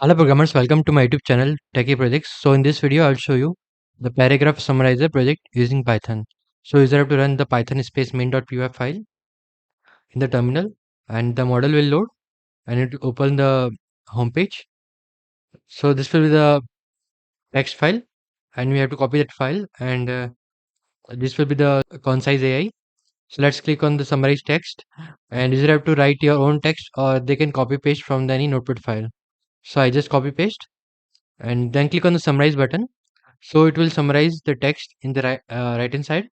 Hello programmers, welcome to my YouTube channel Techie Projects. So in this video I'll show you the paragraph summarizer project using Python. So user have to run the python space main.py file in the terminal and the model will load and it will open the home page. So this will be the text file and we have to copy that file and this will be the concise AI. So let's click on the summarize text and user have to write your own text or they can copy paste from any notepad file. So I just copy paste and then click on the summarize button. So it will summarize the text in the right hand side.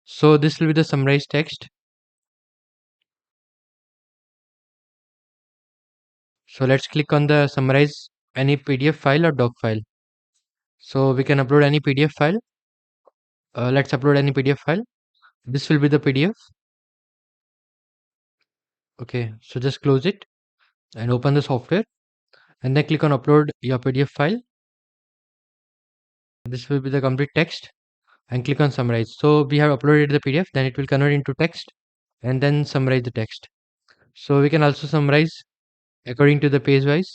So this will be the summarized text. So let's click on the summarize any PDF file or doc file. So we can upload any PDF file. Let's upload any PDF file. This will be the PDF. Okay, so just close it and open the software and then click on upload your PDF file. This will be the complete text and click on summarize. So we have uploaded the PDF, then it will convert into text and then summarize the text. So we can also summarize according to the page wise.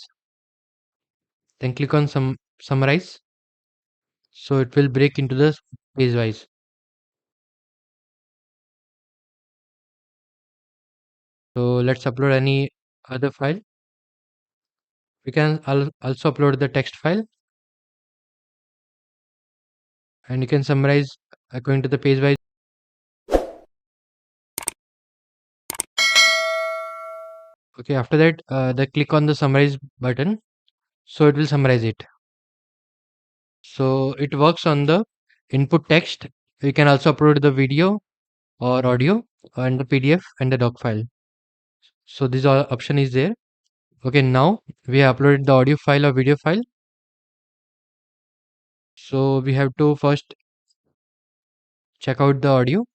Then click on summarize. So it will break into the page wise. So let's upload any other file. We can also upload the text file and you can summarize according to the page wise. Okay, after that, click on the summarize button. So it will summarize it. So it works on the input text. You can also upload the video or audio and the PDF and the doc file. So this all option is there. Okay, now we have uploaded the audio file or video file. So we have to first check out the audio.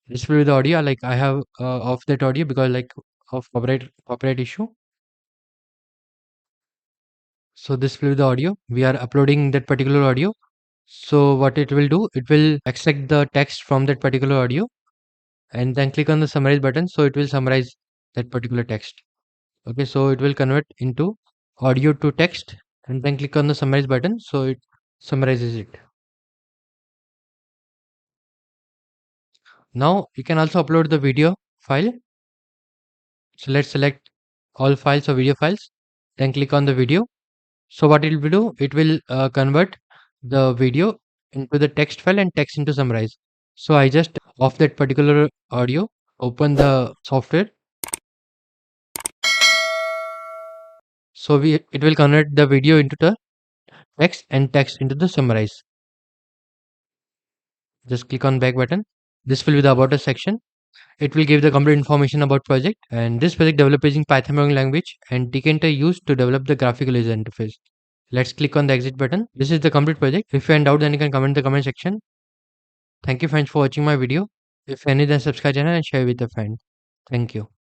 This will be the audio. Like I have off that audio because like of copyright issue. So this will be the audio. We are uploading that particular audio. So what it will do, it will extract the text from that particular audio and then click on the summarize button. So it will summarize that particular text. Okay, so it will convert into audio to text and then click on the summarize button. So it summarizes it. Now you can also upload the video file. So let's select all files or video files, then click on the video. So what it will do, it will convert the video into the text file and text into summarize. So I just off that particular audio, open the software. So it will convert the video into the text and text into the summarize. Just click on back button. This will be the about us section. It will give the complete information about project, and this project developed using Python programming language and Tkinter used to develop the graphical user interface. Let's click on the exit button. This is the complete project. If you have doubt, then you can comment in the comment section. Thank you friends for watching my video. If any, then subscribe channel and share with a friend. Thank you.